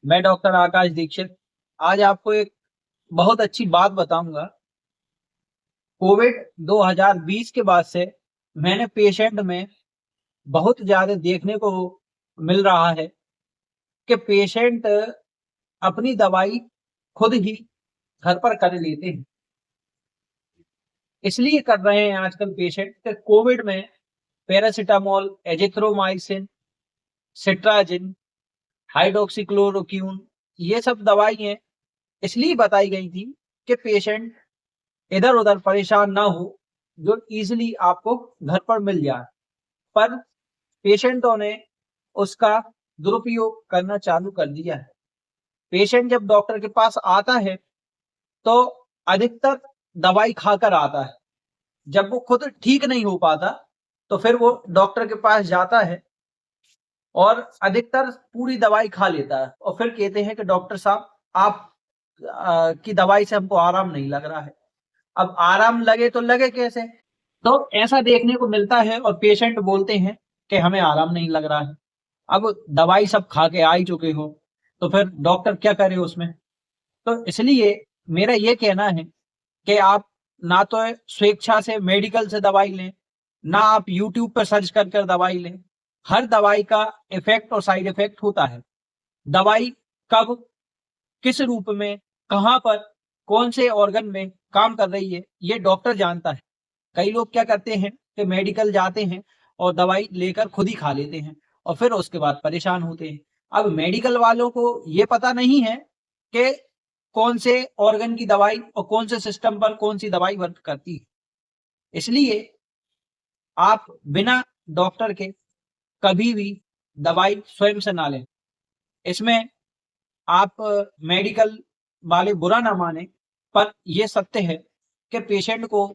मैं डॉक्टर आकाश दीक्षित आज आपको एक बहुत अच्छी बात बताऊंगा। कोविड 2020 के बाद से मैंने पेशेंट में बहुत ज़्यादा देखने को मिल रहा है कि पेशेंट अपनी दवाई खुद ही घर पर कर लेते हैं। इसलिए कर रहे हैं आजकल पेशेंट कि कोविड में पैरासिटामोल, एजिथ्रोमाइसिन, सिट्राजिन, हाइड्रोक्सीक्लोरोक्वीन ये सब दवाइयाँ इसलिए बताई गई थी कि पेशेंट इधर-उधर परेशान ना हो, जो ईज़िली आपको घर पर मिल जाए। पर पेशेंटों ने उसका दुरुपयोग करना चालू कर दिया है। पेशेंट जब डॉक्टर के पास आता है, तो अधिकतर दवाई खाकर आता है। जब वो खुद ठीक नहीं हो पाता, तो फिर वो डॉक्टर के पास जाता है और अधिकतर पूरी दवाई खा लेता है और फिर कहते हैं कि डॉक्टर साहब आप की दवाई से हमको आराम नहीं लग रहा है। अब आराम लगे तो लगे कैसे? तो ऐसा देखने को मिलता है और पेशेंट बोलते हैं कि हमें आराम नहीं लग रहा है। अब दवाई सब खा के आ ही चुके हो, तो फिर डॉक्टर क्या करे उसमें? तो इसलिए मेरा ये कहना है कि आप ना तो स्वेच्छा से मेडिकल से दवाई लें, ना आप यूट्यूब पर सर्च कर कर दवाई लें। हर दवाई का इफेक्ट और साइड इफेक्ट होता है। दवाई कब, किस रूप में, कहाँ पर, कौन से ऑर्गन में काम कर रही है, ये डॉक्टर जानता है। कई लोग क्या करते हैं कि मेडिकल जाते हैं और दवाई लेकर खुद ही खा लेते हैं और फिर उसके बाद परेशान होते हैं। अब मेडिकल वालों को ये पता नहीं है कि कौन से ऑर्गन की दवाई और कौन से सिस्टम पर कौन सी दवाई वर्क करती है। इसलिए आप बिना डॉक्टर के कभी भी दवाई स्वयं से ना लें। इसमें आप मेडिकल वाले बुरा ना माने, पर यह सत्य है कि पेशेंट को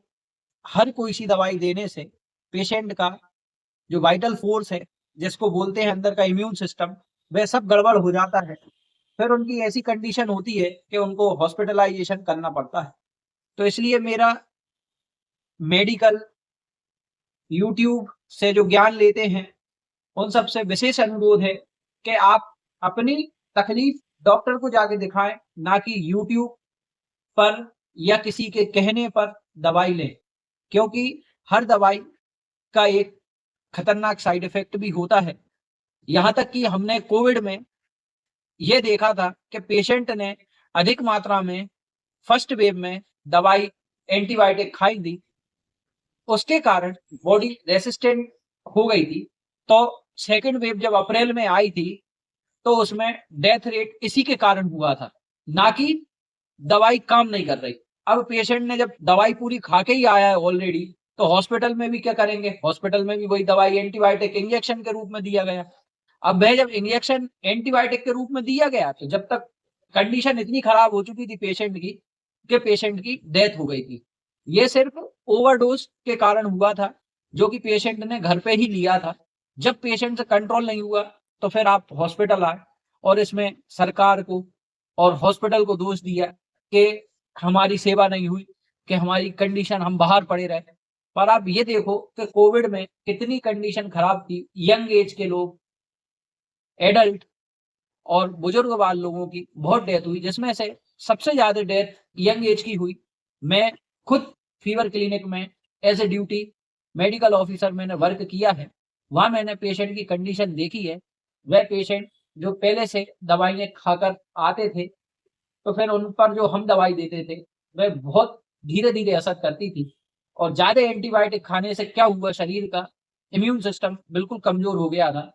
हर कोई सी दवाई देने से पेशेंट का जो वाइटल फोर्स है, जिसको बोलते हैं अंदर का इम्यून सिस्टम, वह सब गड़बड़ हो जाता है। फिर उनकी ऐसी कंडीशन होती है कि उनको हॉस्पिटलाइजेशन करना पड़ता है। तो इसलिए मेरा मेडिकल, यूट्यूब से जो ज्ञान लेते हैं, उन सबसे विशेष अनुरोध है कि आप अपनी तकलीफ डॉक्टर को जाके दिखाएं, ना कि यूट्यूब पर या किसी के कहने पर दवाई लें। क्योंकि हर दवाई का एक खतरनाक साइड इफेक्ट भी होता है। यहाँ तक कि हमने कोविड में ये देखा था कि पेशेंट ने अधिक मात्रा में फर्स्ट वेव में दवाई एंटीबायोटिक खाई थी, उसके कारण बॉडी रेसिस्टेंट हो गई थी। तो सेकंड वेव जब अप्रैल में आई थी, तो उसमें डेथ रेट इसी के कारण हुआ था, ना कि दवाई काम नहीं कर रही। अब पेशेंट ने जब दवाई पूरी खा के ही आया है ऑलरेडी, तो हॉस्पिटल में भी क्या करेंगे? हॉस्पिटल में भी वही दवाई एंटीबायोटिक इंजेक्शन के रूप में दिया गया। अब वह जब इंजेक्शन एंटीबायोटिक के रूप में दिया गया, तो जब तक कंडीशन इतनी खराब हो चुकी थी पेशेंट की कि पेशेंट की डेथ हो गई थी। ये सिर्फ ओवरडोज के कारण हुआ था, जो कि पेशेंट ने घर पे ही लिया था। जब पेशेंट से कंट्रोल नहीं हुआ, तो फिर आप हॉस्पिटल आए और इसमें सरकार को और हॉस्पिटल को दोष दिया कि हमारी सेवा नहीं हुई, कि हमारी कंडीशन, हम बाहर पड़े रहे। पर आप ये देखो कि कोविड में कितनी कंडीशन खराब थी। यंग एज के लोग, एडल्ट और बुजुर्ग वाले लोगों की बहुत डेथ हुई, जिसमें से सबसे ज्यादा डेथ यंग एज की हुई। मैं खुद फीवर क्लिनिक में as a duty medical officer मैंने वर्क किया है। वहां मैंने पेशेंट की कंडीशन देखी है। वह पेशेंट जो पहले से दवाइयाँ खाकर आते थे, तो फिर उन पर जो हम दवाई देते थे, वह बहुत धीरे-धीरे असर करती थी। और ज़्यादा एंटीबायोटिक खाने से क्या हुआ, शरीर का इम्यून सिस्टम बिल्कुल कमज़ोर हो गया था।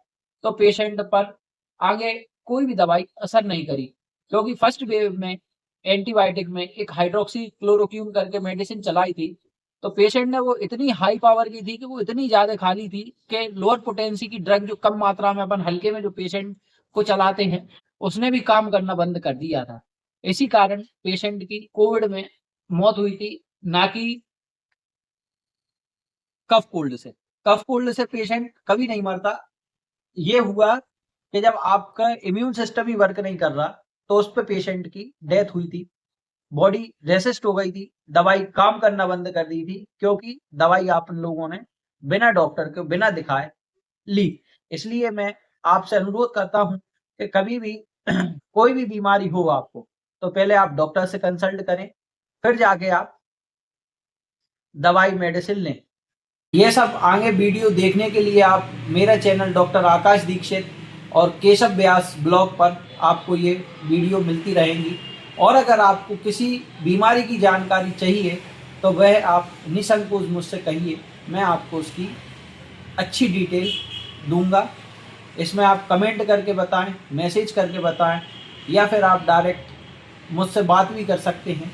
तो पेशेंट पर आगे कोई भी दवाई असर नहीं करी, क्योंकि फर्स्ट वेव में एंटीबायोटिक में एक हाइड्रोक्सी क्लोरोक्वीन करके मेडिसिन चलाई थी। तो पेशेंट ने वो इतनी हाई पावर की थी कि वो इतनी ज़्यादा खा ली थी कि लोअर पोटेंसी की ड्रग जो कम मात्रा में अपन हल्के में जो पेशेंट को चलाते हैं, उसने भी काम करना बंद कर दिया था। इसी कारण पेशेंट की कोविड में मौत हुई थी, ना कि कफ कोल्ड से। कफ कोल्ड से पेशेंट कभी नहीं मरता। ये हुआ कि जब आपका इम्यून सिस्टम ही वर्क नहीं कर रहा, तो उस पे पेशेंट की डेथ हुई थी। बॉडी रेसिस्ट हो गई थी, दवाई काम करना बंद कर दी थी, क्योंकि दवाई आप लोगों ने बिना डॉक्टर के, बिना दिखाए ली। इसलिए मैं आपसे अनुरोध करता हूं कि कभी भी कोई भी बीमारी हो आपको, तो पहले आप डॉक्टर से कंसल्ट करें, फिर जाके आप दवाई मेडिसिन लें। ये सब आगे वीडियो देखने के लिए आप मेरा चैनल डॉक्टर आकाश दीक्षित और केशव व्यास ब्लॉग पर आपको ये वीडियो मिलती रहेंगी। और अगर आपको किसी बीमारी की जानकारी चाहिए तो वह आप निसंकोच मुझसे कहिए, मैं आपको उसकी अच्छी डिटेल दूंगा। इसमें आप कमेंट करके बताएं, मैसेज करके बताएं, या फिर आप डायरेक्ट मुझसे बात भी कर सकते हैं।